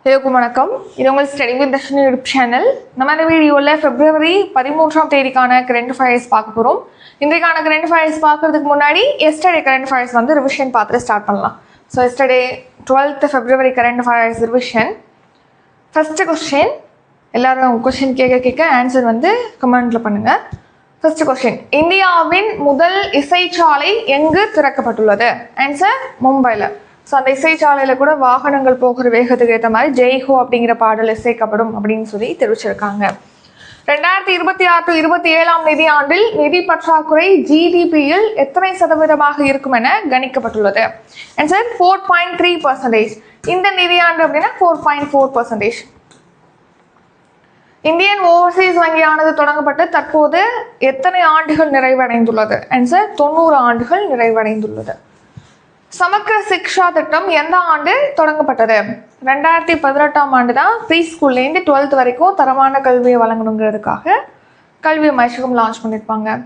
எல்லாருக்கும் வணக்கம். இது உங்கள் study with Dharshini YouTube channel. நம்ம இந்த வீடியோவில் February 13ஆம் தேதிக்கான கரண்ட் அஃபேர்ஸ் பார்க்க போகிறோம். இன்றைக்கான கரண்ட் அஃபேர்ஸ் பார்க்கறதுக்கு முன்னாடி எஸ்டர்டே கரண்ட் அஃபேர்ஸ் வந்து ரிவிஷன் பார்த்துட்டு ஸ்டார்ட் பண்ணலாம். So yesterday 12th February current affairs revision. First question, எல்லாரும் கொஸ்டின் கேட்க ஆன்சர் வந்து கமெண்ட்டில் பண்ணுங்கள். ஃபர்ஸ்ட் கொஸ்டின், இந்தியாவின் முதல் இசைச்சாலை எங்கு திறக்கப்பட்டுள்ளது? ஆன்சர் மும்பையில். ஸோ அந்த இசைச்சாலையில் கூட வாகனங்கள் போகிற வேகத்துக்கு ஏற்ற மாதிரி ஜெய்ஹோ அப்படிங்கிற பாடல் இசைக்கப்படும் அப்படின்னு சொல்லி தெரிவிச்சிருக்காங்க. 2026-27 நிதியாண்டில் நிதி பற்றாக்குறை ஜிடிபியில் எத்தனை சதவீதமாக இருக்கும் என கணிக்கப்பட்டுள்ளது? ஆன்சர் 4.3%. இந்த நிதியாண்டு அப்படின்னா 4.4%. இந்தியன் ஓவர்சீஸ் வங்கியானது தொடங்கப்பட்டு தற்போது எத்தனை ஆண்டுகள் நிறைவடைந்துள்ளது? ஆன்சர் 90 ஆண்டுகள் நிறைவடைந்துள்ளது. சமக்கர சிக்ஷா திட்டம் எந்த ஆண்டு தொடங்கப்பட்டது? 2018ஆம் ஆண்டு தான். ப்ரீ ஸ்கூல்லேருந்து 12th வரைக்கும் தரமான கல்வியை வழங்கணுங்கிறதுக்காக கல்வி அமைச்சகம் லான்ச் பண்ணியிருப்பாங்க.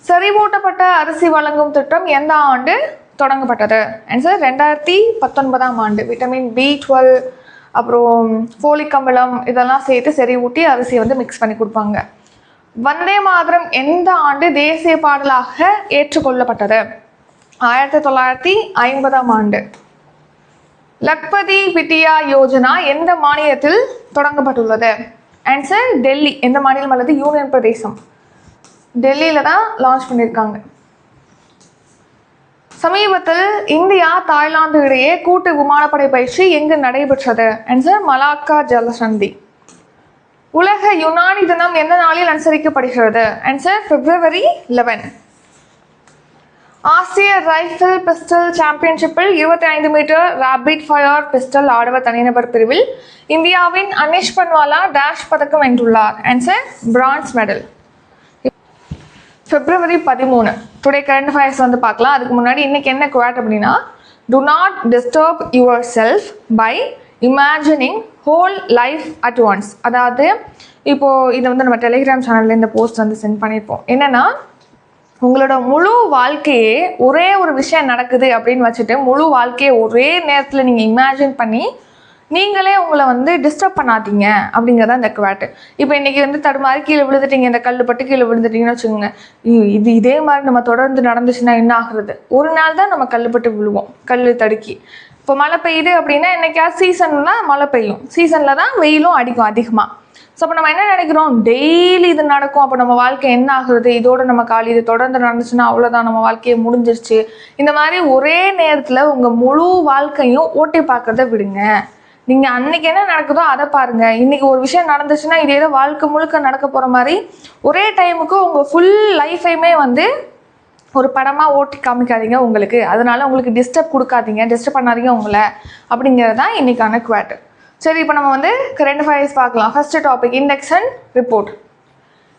செறிவூட்டப்பட்ட அரிசி வழங்கும் திட்டம் எந்த ஆண்டு தொடங்கப்பட்டது? ஆன்சர் 2019ஆம் ஆண்டு. விட்டமின் B12 அப்புறம் ஃபோலிக் அமிலம் இதெல்லாம் சேர்த்து செறிவூட்டி அரிசியை வந்து மிக்ஸ் பண்ணி கொடுப்பாங்க. வந்தே மாதரம் எந்த ஆண்டு தேசிய பாடலாக ஏற்றுக்கொள்ளப்பட்டது? 1950ஆம் ஆண்டு. லக்பதி பிட்டியா யோஜனா எந்த மாநிலத்தில் தொடங்கப்பட்டுள்ளது? ஆன்சர் டெல்லி. எந்த மாநிலம் அல்லது யூனியன் பிரதேசம்? டெல்லியில் தான் லான்ச் பண்ணியிருக்காங்க. சமீபத்தில் இந்தியா தாய்லாந்து இடையே கூட்டு விமானப்படை பயிற்சி எங்கு நடைபெற்றது? ஆன்சர் மலாக்கா ஜலசந்தி. உலக யுனானி தினம் எந்த நாளில் அனுசரிக்கப்படுகிறது? Answer February 11. ஆசிய ரைஃபிள் பிஸ்டல் சாம்பியன்ஷிப்பில் 25 மீட்டர் ராபிட் ஃபயர் பிஸ்டல் ஆடவர் தனிநபர் பிரிவில் இந்தியாவின் அனிஷ் பன்வாலா டேஷ் பதக்கம் வென்றுள்ளார். Answer bronze medal. February 13 today current affairs வந்து பார்க்கலாம். அதுக்கு முன்னாடி இன்னைக்கு என்ன குவாட் அப்படின்னா, do not disturb yourself by imagining whole life at once. அதாவது இப்போது இதை வந்து நம்ம டெலிகிராம் சேனலில் இந்த போஸ்ட் வந்து சென்ட் பண்ணியிருப்போம். என்னென்னா, உங்களோட முழு வாழ்க்கையே ஒரே ஒரு விஷயம் நடக்குது அப்படின்னு வச்சுட்டு முழு வாழ்க்கையை ஒரே நேரத்தில் நீங்கள் இமேஜின் பண்ணி நீங்களே உங்களை வந்து டிஸ்டர்ப் பண்ணாதீங்க அப்படிங்கிறதான் இந்த குவாட்டு. இப்போ இன்றைக்கி வந்து தடுமாறி கீழே விழுந்துட்டீங்க, இந்த கல் பட்டு கீழே விழுந்துட்டீங்கன்னு வச்சுக்கோங்க. இதே மாதிரி நம்ம தொடர்ந்து நடந்துச்சுன்னா என்ன ஆகுறது? ஒரு நாள் தான் நம்ம கல் பட்டு விழுவோம், கல் தடுக்கி. இப்போ மழை பெய்யுது அப்படின்னா என்னைக்காவது சீசன்லாம் மழை பெய்யும், சீசனில் தான் வெயிலும் அடிக்கும் அதிகமாக. ஸோ அப்போ நம்ம என்ன நினைக்கிறோம், டெய்லி இது நடக்கும், அப்போ நம்ம வாழ்க்கை என்ன ஆகுறது, இதோட நம்ம காலி இது தொடர்ந்து நடந்துச்சுன்னா அவ்வளோதான், நம்ம வாழ்க்கையை முடிஞ்சிருச்சு. இந்த மாதிரி ஒரே நேரத்தில் உங்கள் முழு வாழ்க்கையும் ஓட்டி பார்க்குறத விடுங்க. நீங்கள் அன்றைக்கி என்ன நடக்குதோ அதை பாருங்கள். இன்றைக்கி ஒரு விஷயம் நடந்துச்சுன்னா இதே தான் வாழ்க்கை முழுக்க நடக்க போகிற மாதிரி ஒரே டைமுக்கு உங்கள் ஃபுல் லைஃபையுமே வந்து ஒரு படமாக ஓட்டி காமிக்காதீங்க உங்களுக்கு. அதனால உங்களுக்கு டிஸ்டர்ப் கொடுக்காதீங்க, டிஸ்டர்ப் பண்ணாதீங்க உங்களை அப்படிங்கிறது தான் இன்றைக்கான குவாட். சரி, இப்போ நம்ம வந்து கரண்ட் அஃபேர்ஸ் பார்க்கலாம். First topic, index and report.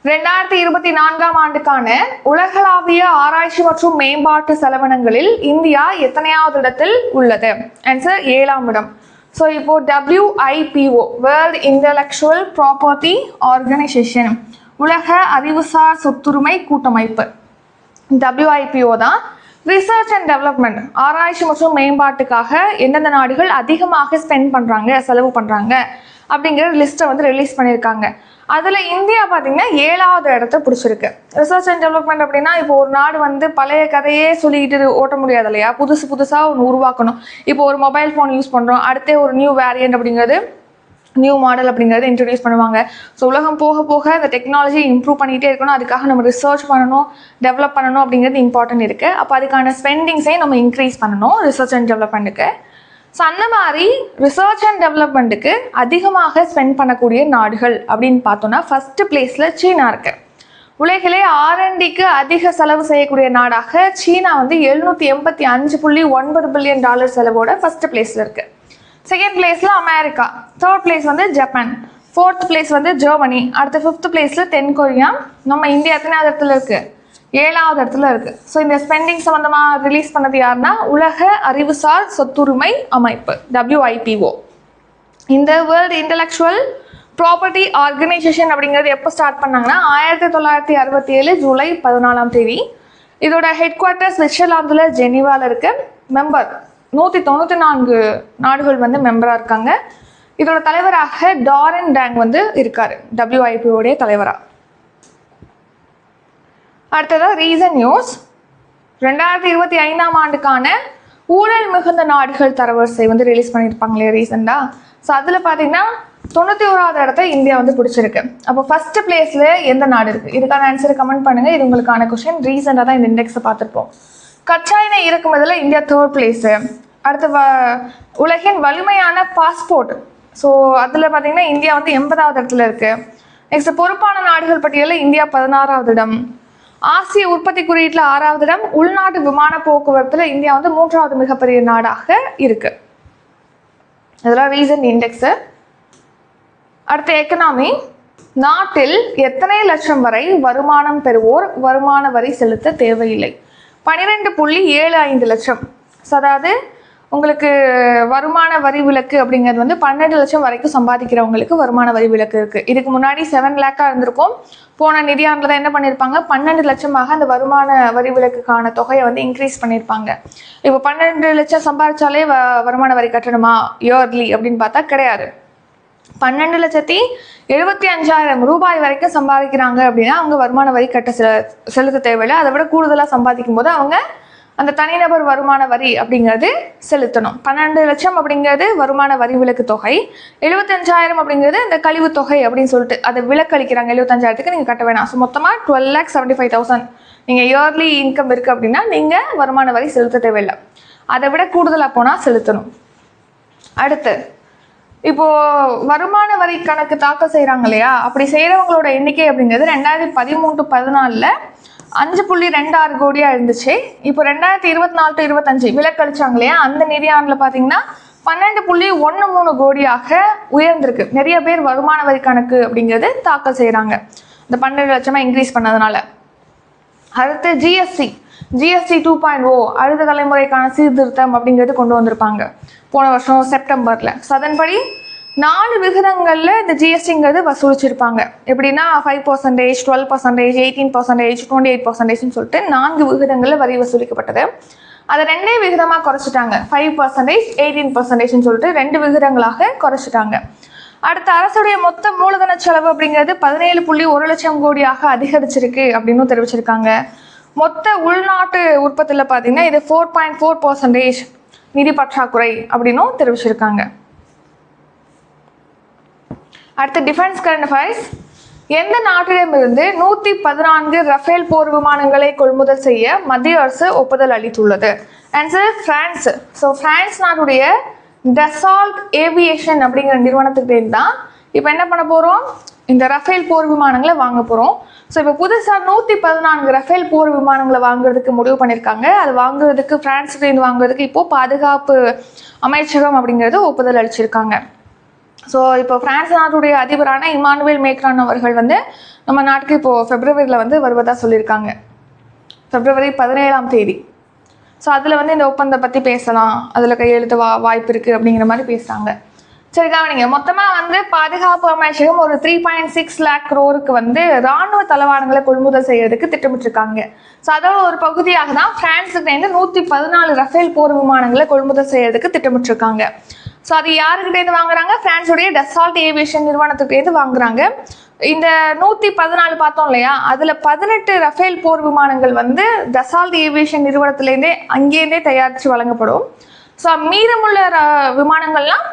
2024ஆம் ஆண்டுக்கான உலகளாவிய ஆராய்ச்சி மற்றும் மேம்பாட்டு செலவினங்களில் இந்தியா எத்தனையாவது இடத்தில் உள்ளது? ஆன்சர் 7ஆம் இடம். ஸோ இப்போ WIPO world intellectual property organisation, உலக அறிவுசார் சொத்துரிமை கூட்டமைப்பு, WIPO தான் ரிசர்ச் அண்ட் டெவலப்மெண்ட், ஆராய்ச்சி மற்றும் மேம்பாட்டுக்காக எந்தெந்த நாடுகள் அதிகமாக ஸ்பெண்ட் பண்ணுறாங்க, செலவு பண்ணுறாங்க அப்படிங்கிற லிஸ்ட்டை வந்து ரிலீஸ் பண்ணியிருக்காங்க. அதில் இந்தியா பார்த்திங்கன்னா 7ஆவது இடத்த பிடிச்சிருக்கு. ரிசர்ச் அண்ட் டெவலப்மெண்ட் அப்படின்னா இப்போ ஒரு நாடு வந்து பழைய கதையே சொல்லிக்கிட்டு ஓட்ட முடியாது இல்லையா, புதுசாக ஒன்று உருவாக்கணும். இப்போ ஒரு மொபைல் ஃபோன் யூஸ் பண்ணுறோம், அடுத்தே ஒரு நியூ வேரியன்ட் அப்படிங்கிறது, நியூ மாடல் அப்படிங்கிறத இன்ட்ரடியூஸ் பண்ணுவாங்க. ஸோ உலகம் போக போக இந்த டெக்னாலஜி இம்ப்ரூவ் பண்ணிகிட்டே இருக்கணும், அதுக்காக நம்ம ரிசர்ச் பண்ணணும், டெவலப் பண்ணணும் அப்படிங்கிறது இம்பார்ட்டன்ட் இருக்குது. அப்போ அதுக்கான ஸ்பெண்டிங்ஸையும் நம்ம இன்க்ரீஸ் பண்ணணும் ரிசர்ச் அண்ட் டெவலப்மெண்ட்டுக்கு. ஸோ அந்த மாதிரி ரிசர்ச் அண்ட் டெவலப்மெண்ட்டுக்கு அதிகமாக ஸ்பெண்ட் பண்ணக்கூடிய நாடுகள் அப்படின்னு பார்த்தோன்னா ஃபஸ்ட்டு பிளேஸில் சீனா இருக்குது. உலகிலே R&Dக்கு அதிக செலவு செய்யக்கூடிய நாடாக சீனா வந்து $785.9 பில்லியன் செலவோட ஃபஸ்ட்டு பிளேஸில் இருக்குது. செகண்ட் பிளேஸில் அமெரிக்கா, தேர்ட் பிளேஸ் வந்து ஜப்பான், ஃபோர்த் பிளேஸ் வந்து ஜெர்மனி, அடுத்த 5th பிளேஸில் தென்கொரியா. நம்ம இந்தியா எத்தனாவது இடத்துல இருக்குது? 7ஆவது இடத்துல இருக்குது. ஸோ இந்த ஸ்பெண்டிங் சம்மந்தமாக ரிலீஸ் பண்ணது யாருன்னா உலக அறிவுசார் சொத்துரிமை அமைப்பு, WIPO. இந்த வேர்ல்டு இன்டலெக்சுவல் ப்ராப்பர்ட்டி ஆர்கனைசேஷன் அப்படிங்கிறது எப்போ ஸ்டார்ட் பண்ணாங்கன்னா 1967 ஜூலை 14ஆம் தேதி. இதோட ஹெட் குவார்ட்டர்ஸ் சுவிட்சர்லாந்தில் ஜெனீவாவில் இருக்குது. மெம்பர் 194 நாடுகள் வந்து மெம்பராக இருக்காங்க. இதோட தலைவராக டாரன் டேங் வந்து இருக்காரு, WIPO தலைவராக. அடுத்ததாக ரீசன் நியூஸ். 2025ஆம் ஆண்டுக்கான ஊழல் மிகுந்த நாடுகள் தரவரிசை வந்து ரிலீஸ் பண்ணியிருப்பாங்களே ரீசெண்டாக. ஸோ அதில் பார்த்தீங்கன்னா 91வது இடத்த இந்தியா வந்து பிடிச்சிருக்கு. அப்போ ஃபர்ஸ்ட் பிளேஸில் எந்த நாடு இருக்குது? இதுக்கான ஆன்சரை கமெண்ட் பண்ணுங்கள். இது உங்களுக்கான கொஸ்டின். ரீசெண்டாக தான் இந்த இண்டெக்ஸை பார்த்துருப்போம். கச்சா எண்ணெய் இறக்குமதியில் இந்தியா 3rd பிளேஸு. அடுத்து உலகின் வலிமையான பாஸ்போர்ட். ஸோ அதில் பார்த்தீங்கன்னா இந்தியா வந்து 80வது இடத்துல இருக்குது. நெக்ஸ்ட் பொறுப்பான நாடுகள் பட்டியலில் இந்தியா 16வது இடம். ஆசிய உற்பத்தி குறியீட்டில் 6வது இடம். உள்நாட்டு விமான போக்குவரத்தில் இந்தியா வந்து 3வது மிகப்பெரிய நாடாக இருக்கு. இதெல்லாம் ரீசன் இண்டெக்ஸு. அடுத்த எக்கனாமி. நாட்டில் எத்தனை லட்சம் வரை வருமானம் பெறுவோர் வருமான வரி செலுத்த தேவையில்லை? 12.75 லட்சம். ஸோ அதாவது உங்களுக்கு வருமான வரி விலக்கு அப்படிங்கிறது வந்து 12 லட்சம் வரைக்கும் சம்பாதிக்கிறவங்களுக்கு வருமான வரி விலக்கு இருக்குது. இதுக்கு முன்னாடி 7 லேக்காக இருந்திருக்கும். போன நிதியாண்டில் தான் என்ன பண்ணியிருப்பாங்க, 12 லட்சமாக அந்த வருமான வரி விலக்குக்கான தொகையை வந்து இன்க்ரீஸ் பண்ணியிருப்பாங்க. இப்போ 12 லட்சம் சம்பாதிச்சாலே வருமான வரி கட்டணுமா இயர்லி அப்படின்னு பார்த்தா கிடையாது. 12,75,000 ரூபாய் வரைக்கும் சம்பாதிக்கிறாங்க அப்படின்னா அவங்க வருமான வரி கட்ட செலுத்த தேவையில்லை. அதை விட கூடுதலாக சம்பாதிக்கும் போது அவங்க அந்த தனிநபர் வருமான வரி அப்படிங்கிறது செலுத்தணும். 12 லட்சம் அப்படிங்கிறது வருமான வரி விலக்கு தொகை. 75,000 அப்படிங்கிறது இந்த கழிவு தொகை அப்படின்னு சொல்லிட்டு அதை விலக்களிக்கிறாங்க. 75,000க்கு நீங்கள் கட்ட வேணாம். ஸோ மொத்தமாக 12,75,000 நீங்கள் இயர்லி இன்கம் இருக்குது அப்படின்னா நீங்கள் வருமான வரி செலுத்த தேவையில்லை. அதை விட கூடுதலாக போனால் செலுத்தணும். அடுத்து இப்போது வருமான வரி கணக்கு தாக்கல் செய்கிறாங்க இல்லையா, அப்படி செய்கிறவங்களோட எண்ணிக்கை அப்படிங்கிறது 2013-14 5.26 கோடியாக இருந்துச்சு. இப்போ 2024-25 விலக்களிச்சாங்க இல்லையா, அந்த நிதியாண்டில் பார்த்தீங்கன்னா 12.13 கோடியாக உயர்ந்திருக்கு. நிறைய பேர் வருமான வரி கணக்கு அப்படிங்கிறது தாக்கல் செய்கிறாங்க இந்த 12 லட்சமாக இன்க்ரீஸ் பண்ணதுனால. அடுத்து ஜிஎஸ்டி 2.0 அடுத்த தலைமுறைக்கான சீர்திருத்தம் அப்படிங்கிறது கொண்டு வந்திருப்பாங்க போன வருஷம் செப்டம்பரில். ஸோ அதன்படி 4 விகிதங்களில் இந்த ஜிஎஸ்டிங்கிறது வசூலிச்சிருப்பாங்க. எப்படின்னா 5%, 12%, 18%, 28%ன்னு சொல்லிட்டு 4 விகிதங்களில் வரி வசூலிக்கப்பட்டது. அதை 2 விகிதமாக குறைச்சிட்டாங்க. 5%, 18%ன்னு சொல்லிட்டு 2 விகிதங்களாக குறைச்சிட்டாங்க. அடுத்த அரசுடைய மொத்த மூலதன செலவு அப்படிங்கிறது 17.1 லட்சம் கோடியாக அதிகரிச்சிருக்கு அப்படின்னு தெரிவிச்சிருக்காங்க. மொத்த உள்நாட்டு உற்பத்தியில் பார்த்தீங்கன்னா இது 4.4% நிதி பற்றாக்குறை அப்படின்னும் தெரிவிச்சிருக்காங்க. அடுத்து டிஃபென்ஸ் கரண்ட் அஃபேர்ஸ். எந்த நாட்டிடமிருந்து 114 ரஃபேல் போர் விமானங்களை கொள்முதல் செய்ய மத்திய அரசு ஒப்புதல் அளித்துள்ளது? Answer France. ஸோ பிரான்ஸ் நாட்டுடைய டசால்ட் ஏவியேஷன் அப்படிங்கிற நிறுவனத்துக்கு தான் இப்போ என்ன பண்ண போகிறோம், இந்த ரஃபேல் போர் விமானங்களை வாங்க போகிறோம். ஸோ இப்போ புதுசாக 114 ரஃபேல் போர் விமானங்களை வாங்குறதுக்கு முடிவு பண்ணியிருக்காங்க. அது வாங்குறதுக்கு பிரான்ஸ்லேருந்து வாங்குறதுக்கு இப்போது பாதுகாப்பு அமைச்சகம் அப்படிங்கிறது ஒப்புதல் அளிச்சிருக்காங்க. ஸோ இப்போ பிரான்ஸ் நாட்டுடைய அதிபரான இமானுவேல் மேக்ரான் அவர்கள் வந்து நம்ம நாட்டுக்கு இப்போது ஃபெப்ரவரியில் வந்து வருவதாக சொல்லியிருக்காங்க. February 17. ஸோ அதில் வந்து இந்த ஒப்பந்தம் பற்றி பேசலாம், அதில் கையெழுத்து வாய்ப்பு இருக்குது அப்படிங்கிற மாதிரி பேசுகிறாங்க. சரி கவனிங்க, மொத்தமாக வந்து பாதுகாப்பு அமைச்சகம் ஒரு 3.6 lakh crore வந்து இராணுவ தளவாடங்களை கொள்முதல் செய்யறதுக்கு திட்டமிட்டிருக்காங்க. ஸோ அதோட ஒரு பகுதியாக தான் பிரான்ஸுக்கிட்டேருந்து 114 ரஃபேல் போர் விமானங்களை கொள்முதல் செய்யறதுக்கு திட்டமிட்டிருக்காங்க. ஸோ அது யாருக்கிட்டேருந்து வாங்குறாங்க, பிரான்ஸுடைய டசால்ட் ஏவியேஷன் நிறுவனத்துக்கிட்டேருந்து வாங்குறாங்க. இந்த 114 பார்த்தோம் இல்லையா, அதில் 18 ரஃபேல் போர் விமானங்கள் வந்து டசால்ட் ஏவியேஷன் நிறுவனத்துலேருந்தே அங்கேருந்தே தயாரித்து வழங்கப்படும். ஸோ மீதமுள்ள விமானங்கள்லாம்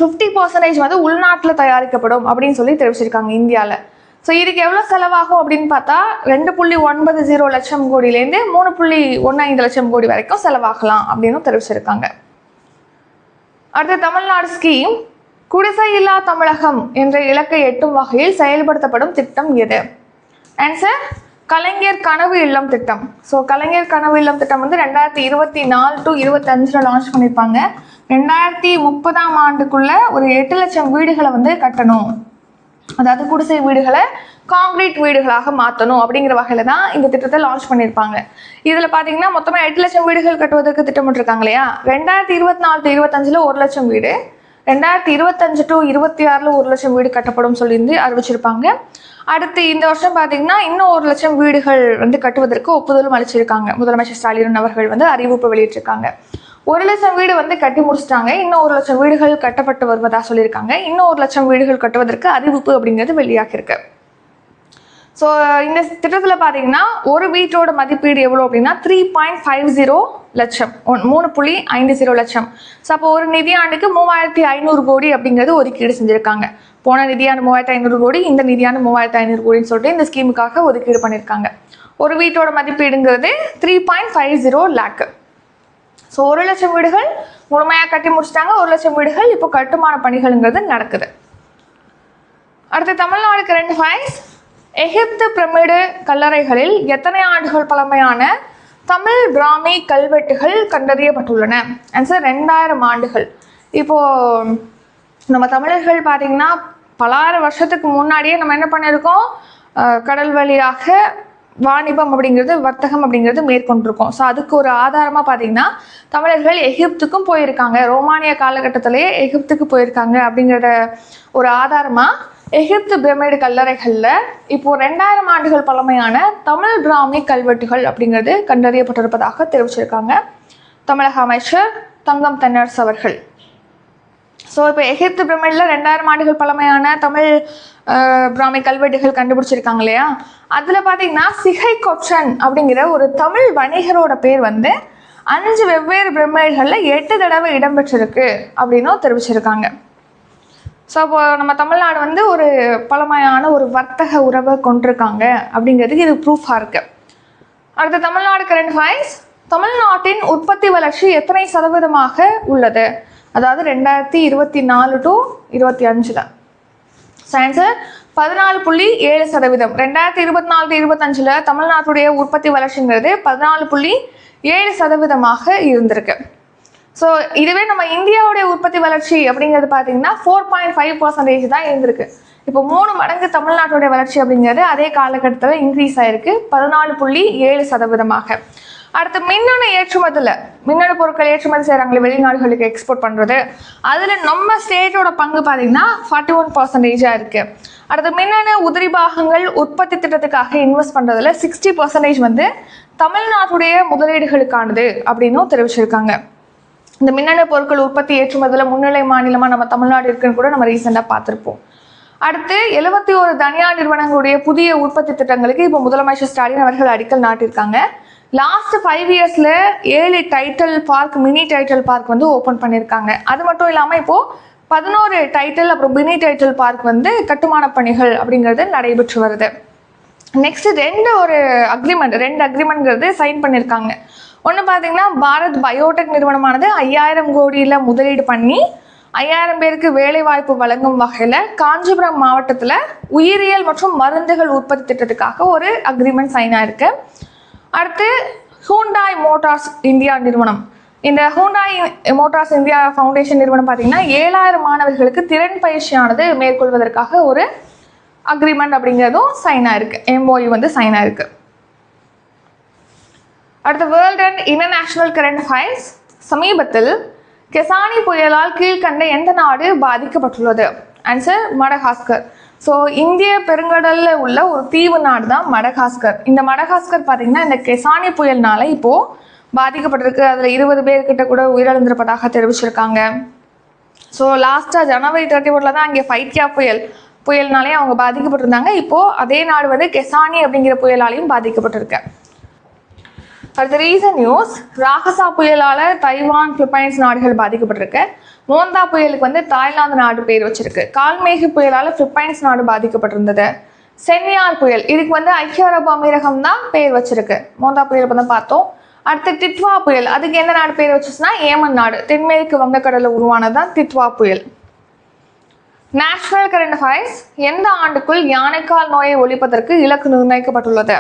50% வந்து உள்நாட்டில் தயாரிக்கப்படும் அப்படின்னு சொல்லி தெரிவிச்சிருக்காங்க இந்தியாவில். ஸோ இதுக்கு எவ்வளோ செலவாகும் அப்படின்னு பார்த்தா 2.90 லட்சம் கோடியிலேருந்து 3.15 லட்சம் கோடி வரைக்கும் செலவாகலாம் அப்படின்னு தெரிவிச்சிருக்காங்க. அடுத்து தமிழ்நாடு ஸ்கீம். குடிசை இல்லா தமிழகம் என்ற இலக்கை எட்டும் வகையில் செயல்படுத்தப்படும் திட்டம் எது? ஆன்சர் கலைஞர் கனவு இல்லம் திட்டம். ஸோ கலைஞர் கனவு இல்லம் திட்டம் வந்து 2024 to 25 லான்ச் பண்ணியிருப்பாங்க. 2030ஆம் ஆண்டுக்குள்ள ஒரு 8 லட்சம் வீடுகளை வந்து கட்டணும், அதாவது குடிசை வீடுகளை காங்கிரீட் வீடுகளாக மாற்றணும் அப்படிங்கிற வகையில் தான் இந்த திட்டத்தை லான்ச் பண்ணியிருப்பாங்க. இதில் பார்த்தீங்கன்னா மொத்தமாக 8 லட்சம் வீடுகள் கட்டுவதற்கு திட்டமிட்டிருக்காங்க இல்லையா. 2024 to 25 1 லட்சம் வீடு, 2025 to 26 1 லட்சம் வீடு கட்டப்படும் சொல்லி அறிவிச்சிருப்பாங்க. அடுத்து இந்த வருஷம் பார்த்தீங்கன்னா இன்னும் 1 லட்சம் வீடுகள் வந்து கட்டுவதற்கு ஒப்புதலும் அளிச்சிருக்காங்க. முதலமைச்சர் ஸ்டாலின் அவர்கள் வந்து அறிவிப்பு வெளியிட்டிருக்காங்க. 1,00,000 வீடு வந்து கட்டி முடிச்சிட்டாங்க. இன்னும் 1,00,000 வீடுகள் கட்டப்பட்டு வருவதாக சொல்லியிருக்காங்க. இன்னும் 1,00,000 வீடுகள் கட்டுவதற்கு அறிவிப்பு அப்படிங்கிறது வெளியாகிருக்கு. ஸோ இந்த திட்டத்தில் பார்த்தீங்கன்னா ஒரு வீட்டோட மதிப்பீடு எவ்வளோ அப்படின்னா 3.50 லட்சம், 3.50 லட்சம். ஸோ அப்போ ஒரு நிதியாண்டுக்கு 3,500 கோடி அப்படிங்கிறது ஒதுக்கீடு செஞ்சுருக்காங்க. போன நிதியாண்டு 3,500 கோடி, இந்த நிதியாண்டு 3,500 கோடின்னு சொல்லிட்டு இந்த ஸ்கீமுக்காக ஒதுக்கீடு பண்ணியிருக்காங்க. ஒரு வீட்டோட மதிப்பீடுங்கிறது 3.50 லேக். ஸோ 1,00,000 வீடுகள் முழுமையாக கட்டி முடிச்சிட்டாங்க. 1,00,000 வீடுகள் இப்போ கட்டுமான பணிகள்ங்கிறது நடக்குது. அடுத்து தமிழ்நாடு கரண்ட் அஃபேர்ஸ். எகிப்து பிரமிடு கல்லறைகளில் எத்தனை ஆண்டுகள் பழமையான தமிழ் பிராமி கல்வெட்டுகள் கண்டறியப்பட்டுள்ளன? ஆன்சர் 2000 ஆண்டுகள். இப்போது நம்ம தமிழர்கள் பார்த்திங்கன்னா பலாயிரம் வருஷத்துக்கு முன்னாடியே நம்ம என்ன பண்ணியிருக்கோம், கடல் வழியாக வாணிபம் அப்படிங்கிறது, வர்த்தகம் அப்படிங்கிறது மேற்கொண்டிருக்கோம். ஸோ அதுக்கு ஒரு ஆதாரமாக பார்த்திங்கன்னா தமிழர்கள் எகிப்துக்கும் போயிருக்காங்க, ரோமானிய காலகட்டத்திலேயே எகிப்துக்கு போயிருக்காங்க அப்படிங்கிறத ஒரு ஆதாரமாக எகிப்து பிரமிடு கல்லறைகளில் இப்போது 2000 ஆண்டுகள் பழமையான தமிழ் பிராமி கல்வெட்டுகள் அப்படிங்கிறது கண்டறியப்பட்டிருப்பதாக தெரிவிச்சிருக்காங்க தமிழக அமைச்சர் தங்கம் தென்னரசு அவர்கள். ஸோ இப்போ எகிப்து பிரமிடில் 2000 ஆண்டுகள் பழமையான தமிழ் பிராமி கல்வெட்டுகள் கண்டுபிடிச்சிருக்காங்க இல்லையா, அதில் பார்த்தீங்கன்னா சிகை கொற்றன் அப்படிங்கிற ஒரு தமிழ் வணிகரோட பேர் வந்து 5 வெவ்வேறு பிரமிடுகளில் 8 தடவை இடம்பெற்றிருக்கு அப்படின்னும் தெரிவிச்சிருக்காங்க. ஸோ அப்போ நம்ம தமிழ்நாடு வந்து ஒரு பழமையான ஒரு வர்த்தக உறவை கொண்டிருக்காங்க அப்படிங்கிறதுக்கு இது ப்ரூஃபாக இருக்குது. அடுத்த தமிழ்நாடு கரண்ட் அஃபேர்ஸ். தமிழ்நாட்டின் உற்பத்தி வளர்ச்சி எத்தனை சதவீதமாக உள்ளது? அதாவது 2024 to 25. ஆன்சர் 14.7%. 2024-25 தமிழ்நாட்டுடைய உற்பத்தி வளர்ச்சிங்கிறது 14.7% இருந்திருக்கு. ஸோ இதுவே நம்ம இந்தியாவுடைய உற்பத்தி வளர்ச்சி அப்படிங்கிறது பார்த்தீங்கன்னா 4.5% தான் இருந்திருக்கு. இப்போ 3 மடங்கு தமிழ்நாட்டுடைய வளர்ச்சி அப்படிங்கிறது அதே காலகட்டத்தில் இன்க்ரீஸ் ஆகிருக்கு 14.7%. அடுத்து மின்னணு ஏற்றுமதியில், மின்னணு பொருட்கள் ஏற்றுமதி செய்கிறாங்களே வெளிநாடுகளுக்கு எக்ஸ்போர்ட் பண்ணுறது, அதில் நம்ம ஸ்டேட்டோட பங்கு பார்த்தீங்கன்னா 41% இருக்குது. அடுத்து மின்னணு உதிரி பாகங்கள் உற்பத்தி திட்டத்துக்காக இன்வெஸ்ட் பண்ணுறதுல 60% வந்து தமிழ்நாட்டுடைய முதலீடுகளுக்கானது அப்படின்னும் தெரிவிச்சிருக்காங்க. இந்த மின்னணு பொருட்கள் உற்பத்தி ஏற்றுமதியில் முன்னிலை மாநிலமாக நம்ம தமிழ்நாடு இருக்குன்னு கூட நம்ம ரீசெண்டாக பார்த்துருப்போம். அடுத்து 71 தனியார் நிறுவனங்களுடைய புதிய உற்பத்தி திட்டங்களுக்கு இப்போ முதலமைச்சர் ஸ்டாலின் அவர்கள் அடிக்கல் நாட்டியிருக்காங்க. லாஸ்ட் 5 இயர்ஸில் 7 title park, mini title park வந்து ஓப்பன் பண்ணியிருக்காங்க. அது மட்டும் இல்லாமல் இப்போது 11 டைட்டில் அப்புறம் மினி டைட்டில் பார்க் வந்து கட்டுமான பணிகள் அப்படிங்கிறது நடைபெற்று வருது. நெக்ஸ்ட் 2 அக்ரிமெண்ட்ங்கிறது சைன் பண்ணியிருக்காங்க. ஒன்று பார்த்தீங்கன்னா பாரத் பயோடெக் நிறுவனமானது 5000 கோடியில் முதலீடு பண்ணி 5000 பேருக்கு வேலைவாய்ப்பு வழங்கும் வகையில் காஞ்சிபுரம் மாவட்டத்தில் உயிரியல் மற்றும் மருந்துகள் உற்பத்தி திட்டத்துக்காக ஒரு அக்ரிமெண்ட் சைன் ஆயிருக்கு. அடுத்து ஹூண்டாய் மோட்டார்ஸ் இந்தியா நிறுவனம், இந்த ஹூண்டாய் மோட்டார்ஸ் இந்தியா ஃபவுண்டேஷன் நிறுவனம் பார்த்தீங்கன்னா 7000 மாணவர்களுக்கு திறன் பயிற்சியானது மேற்கொள்வதற்காக ஒரு அக்ரிமெண்ட் அப்படிங்கிறதும் சைன் ஆயிருக்கு, MOU வந்து சைன் ஆயிருக்கு. அடுத்த world and international current affairs. சமீபத்தில் கெசானி புயலால் கீழ்கண்ட எந்த நாடு பாதிக்கப்பட்டுள்ளது? Answer Madagascar. ஸோ இந்திய பெருங்கடலில் உள்ள ஒரு தீவு நாடு தான் மடகாஸ்கர். இந்த மடகாஸ்கர் பார்த்தீங்கன்னா இந்த கெசானி புயல்னால இப்போது பாதிக்கப்பட்டிருக்கு. அதில் 20 பேர்கிட்ட கூட உயிரிழந்திருப்பதாக தெரிவிச்சிருக்காங்க. ஸோ லாஸ்ட்டாக ஜனவரி 31 தான் அங்கே ஃபைட்யா புயல்னாலே அவங்க பாதிக்கப்பட்டிருந்தாங்க. இப்போது அதே நாடு வந்து கெசானி அப்படிங்கிற புயலாலையும் பாதிக்கப்பட்டிருக்கு. அடுத்த ரீசன்ட் நியூஸ். ராகசா புயலால் தைவான், பிலிப்பைன்ஸ் நாடுகள் பாதிக்கப்பட்டிருக்கு. மோந்தா புயலுக்கு வந்து தாய்லாந்து நாடு பேர் வச்சிருக்கு. கால்மேகு புயலால் பிலிப்பைன்ஸ் நாடு பாதிக்கப்பட்டிருந்தது. சென்னியார் புயல், இதுக்கு வந்து ஐக்கிய அரபு அமீரகம் தான் பேர் வச்சிருக்கு. மோந்தா புயல் இப்போ தான் பார்த்தோம். அடுத்து டிட்வா புயல், அதுக்கு எந்த நாடு பேர் வச்சுச்சுன்னா ஏமன் நாடு. தென்மேற்கு வங்கக்கடலில் உருவானதான் டிட்வா புயல். National current affairs. எந்த ஆண்டுக்குள் யானைக்கால் நோயை ஒழிப்பதற்கு இலக்கு நிர்ணயிக்கப்பட்டுள்ளது?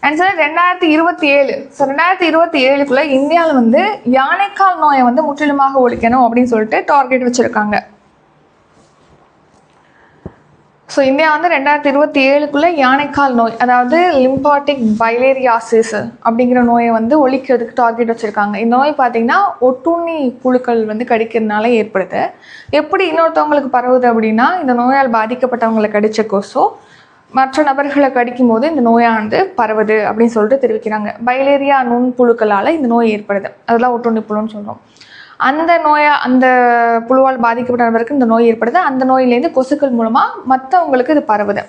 ஆன்சர் 2027. ஸோ 2027க்குள்ள இந்தியாவில் வந்து யானைக்கால் நோயை வந்து முற்றிலுமாக ஒழிக்கணும் அப்படின்னு சொல்லிட்டு டார்கெட் வச்சுருக்காங்க. ஸோ இந்தியா வந்து 2027க்குள்ள யானைக்கால் நோய், அதாவது லிம்பாட்டிக் பைலேரியாசிஸ் அப்படிங்கிற நோயை வந்து ஒழிக்கிறதுக்கு டார்கெட் வச்சுருக்காங்க. இந்த நோய் பார்த்திங்கன்னா ஒட்டுண்ணி புழுக்கள் வந்து கடிக்கிறதுனால ஏற்படுது. எப்படி இன்னொருத்தவங்களுக்கு பரவுது அப்படின்னா, இந்த நோயால் பாதிக்கப்பட்டவங்களை கடிச்ச கொசோ மற்ற நபர்களை கடிக்கும் போது இந்த நோயானது பரவுது அப்படின்னு சொல்லிட்டு தெரிவிக்கிறாங்க. பைலேரியா நுண்புழுக்களால் இந்த நோய் ஏற்படுது, அதெல்லாம் ஒட்டுண்ணி புழுன்னு சொல்கிறோம். அந்த புழுவால் பாதிக்கப்பட்ட நபருக்கு இந்த நோய் ஏற்படுது. அந்த நோயிலேருந்து கொசுக்கள் மூலமாக மற்றவங்களுக்கு இது பரவுது.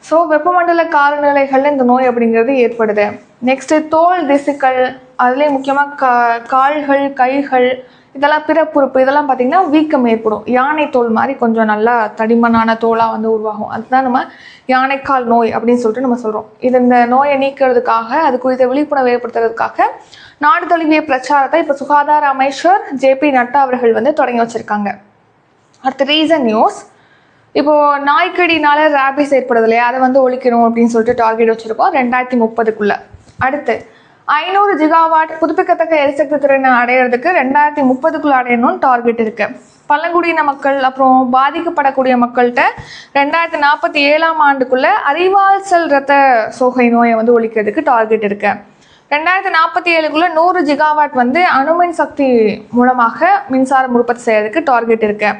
ஸோ வெப்பமண்டல காலநிலைகளில் இந்த நோய் அப்படிங்கிறது ஏற்படுது. நெக்ஸ்ட்டு தோல் திசுக்கள், அதுலேயே முக்கியமாக கால்கள், கைகள், இதெல்லாம் பிறப்புறுப்பு, இதெல்லாம் பார்த்திங்கன்னா வீக்கம் ஏற்படும். யானை தோல் மாதிரி கொஞ்சம் நல்லா தடிமனான தோலாக வந்து உருவாகும். அதுதான் நம்ம யானைக்கால் நோய் அப்படின்னு சொல்லிட்டு நம்ம சொல்கிறோம். இந்த நோயை நீக்கிறதுக்காக, அது குறித்த விழிப்புணர்வு ஏற்படுத்துறதுக்காக நாடு தழுவிய பிரச்சாரத்தை இப்போ சுகாதார அமைச்சர் ஜே.பி. நட்டா அவர்கள் வந்து தொடங்கி வச்சுருக்காங்க. அடுத்த ரீசன் நியூஸ், இப்போது நாய்க்கடினால ரேபிஸ் ஏற்படுது இல்லையா, அதை வந்து ஒழிக்கணும் அப்படின்னு சொல்லிட்டு டார்கெட் வச்சுருக்கோம் 2030க்குள்ளே. அடுத்து 500 ஜிகாவாட் புதுப்பிக்கத்தக்க எரிசக்தி திறனை அடையிறதுக்கு 2030க்குள்ளே அடையணும்னு டார்கெட் இருக்குது. பழங்குடியின மக்கள் அப்புறம் பாதிக்கப்படக்கூடிய மக்கள்கிட்ட 2047ஆம் ஆண்டுக்குள்ளே அறிவால் செல் இரத்த சோகை நோயை வந்து ஒழிக்கிறதுக்கு டார்கெட் இருக்குது. 2047க்குள்ளே 100 ஜிகாவாட் வந்து அணுமின் சக்தி மூலமாக மின்சாரம் உற்பத்தி செய்யறதுக்கு டார்கெட் இருக்குது.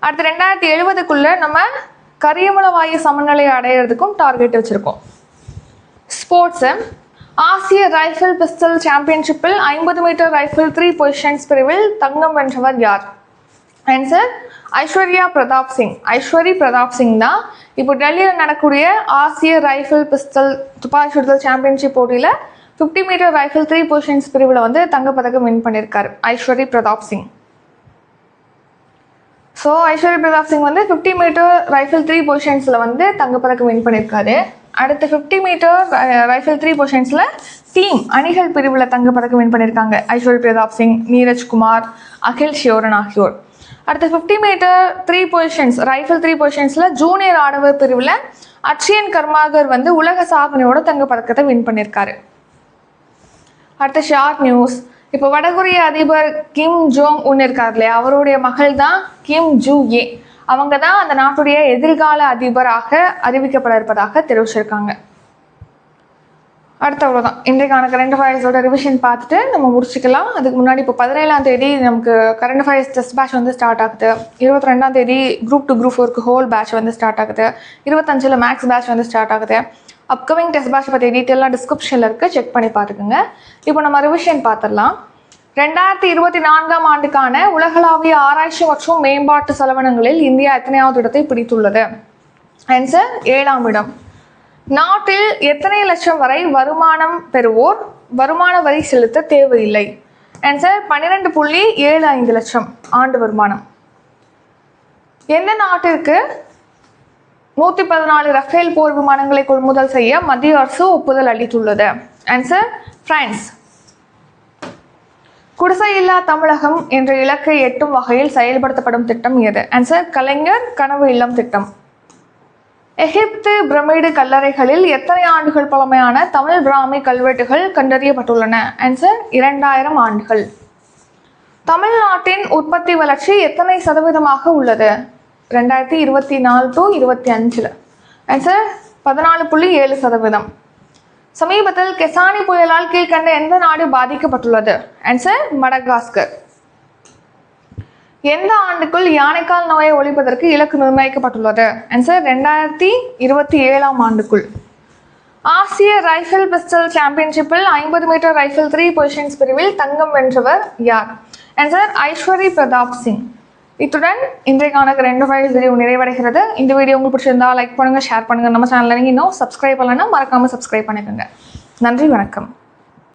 அடுத்து 2070க்குள்ளே நம்ம கரியமல வாயு சமநிலை அடையிறதுக்கும் டார்கெட் வச்சுருக்கோம். ஸ்போர்ட்ஸு, ஆசிய ரைஃபிள் பிஸ்டல் சாம்பியன்ஷிப்பில் 50 மீட்டர் ரைஃபிள் 3 பொசிஷன்ஸ் பிரிவில் தங்கம் வென்றவர் யார்? ஆன்சர் ஐஸ்வரி பிரதாப் சிங் தான். இப்போ டெல்லியில் நடக்கக்கூடிய ஆசிய ரைஃபிள் பிஸ்டல் துப்பாக்கி சுடுதல் சாம்பியன்ஷிப் போட்டியில் 50 மீட்டர் ரைஃபிள் 3 பொசிஷன்ஸ் பிரிவில் வந்து தங்கப்பதக்கம் வின் பண்ணியிருக்காரு ஐஸ்வரி பிரதாப் சிங். ஸோ ஐஸ்வரி பிரதாப் சிங் வந்து 50 மீட்டர் ரைஃபிள் 3 பொசிஷன்ஸில் வந்து தங்கப்பதக்கம் வின் பண்ணியிருக்காரு. அடுத்து 50 மீட்டர் ரைஃபிள் 3 பொசிஷன்ஸில் டீம் அணிகள் பிரிவில் தங்கப்பதக்கம் வின் பண்ணியிருக்காங்க ஐஸ்வரி பிரதாப் சிங், நீரஜ் குமார், அகில் ஷியோரன் ஆகியோர். அடுத்து 50 மீட்டர் 3 பொசிஷன்ஸ் ரைஃபிள் 3 பொசிஷன்ஸில் ஜூனியர் ஆடவர் பிரிவில் அட்சியன் கர்மாகர் வந்து உலக சாதனையோட தங்கப்பதக்கத்தை வின் பண்ணியிருக்காரு. அடுத்து ஷார்ட் நியூஸ், இப்போ வடகொரிய அதிபர் கிம் ஜோங் உன் இருக்கார் இல்லையா, அவருடைய மகள் தான் கிம் ஜூ ஏ. அவங்க தான் அந்த நாட்டுடைய எதிர்கால அதிபராக அறிவிக்கப்பட இருப்பதாக தெரிவிச்சிருக்காங்க. அடுத்த அவ்வளோதான் இன்றைக்கான கரண்ட் அஃபேர்ஸோட ரிவிஷன் பார்த்துட்டு நம்ம முடிச்சுக்கலாம். அதுக்கு முன்னாடி இப்போ 17ஆம் தேதி நமக்கு கரண்ட் அஃபேர்ஸ் டெஸ்ட் பேட்ச் வந்து ஸ்டார்ட் ஆகுது. 22ஆம் தேதி குரூப் 2 குரூப் 4க்கு ஹோல் பேட்ச் வந்து ஸ்டார்ட் ஆகுது. 25ல் மேக்ஸ் பேட்ச் வந்து ஸ்டார்ட் ஆகுது. அப்கமிங் டெஸ்ட் பேட்ச் பற்றி டீட்டெயிலாக டிஸ்கிரிப்ஷனில் இருக்குது, செக் பண்ணி பார்த்துக்குங்க. இப்போ நம்ம ரிவிஷன் பார்த்துடலாம். 2024ஆம் ஆண்டுக்கான உலகளாவிய ஆராய்ச்சி மற்றும் மேம்பாட்டு செலவினங்களில் இந்தியா எத்தனையாவது இடத்தை பிடித்துள்ளது? ஆன்சர் 7ஆம் இடம். நாட்டில் எத்தனை லட்சம் வரை வருமானம் பெறுவோர் வருமான வரி செலுத்த தேவையில்லை? ஆன்சர் 12.75 லட்சம் ஆண்டு வருமானம். எந்த நாட்டிற்கு 114 ரஃபேல் போர் விமானங்களை கொள்முதல் செய்ய மத்திய அரசு ஒப்புதல் அளித்துள்ளது? Answer France. குடிசையில்லா தமிழகம் என்ற இலக்கை எட்டும் வகையில் செயல்படுத்தப்படும் திட்டம் எது? ஆன்சர் கலைஞர் கனவு இல்லம் திட்டம். எகிப்து பிரமிடு கல்லறைகளில் எத்தனை ஆண்டுகள் பழமையான தமிழ் பிராமி கல்வெட்டுகள் கண்டறியப்பட்டுள்ளன? ஆன்சர் 2000 ஆண்டுகள். தமிழ்நாட்டின் உற்பத்தி வளர்ச்சி எத்தனை சதவீதமாக உள்ளது 2024 to 25? ஆன்சர் 14.7%. சமீபத்தில் கெசானி புயலால் கீழ்கண்ட எந்த நாடு பாதிக்கப்பட்டுள்ளது? Answer Madagascar. எந்த ஆண்டுக்குள் யானைக்கால் நோயை ஒழிப்பதற்கு இலக்கு நிர்ணயிக்கப்பட்டுள்ளது? ஆன்சர் 2027ஆம் ஆண்டுக்குள். ஆசிய ரைஃபிள் பிஸ்டல் சாம்பியன்ஷிப்பில் 50 மீட்டர் ரைஃபிள் 3 பொசிஷன்ஸ் பிரிவில் தங்கம் வென்றவர் யார்? ஆன்சர் ஐஸ்வரி பிரதாப் சிங். இத்துடன் இன்றைக்கான கரண்ட் அஃபேர்ஸ் வீடியோ நிறைவடைகிறது. இந்த வீடியோ உங்களுக்கு பிடிச்சிருந்தா லைக் பண்ணுங்கள், ஷேர் பண்ணுங்கள். நம்ம சேனலில் நீங்கள் இன்னும் சப்ஸ்கிரைப் பண்ணலைன்னா மறக்காமல் சப்ஸ்கிரைப் பண்ணிக்கோங்க. நன்றி, வணக்கம்.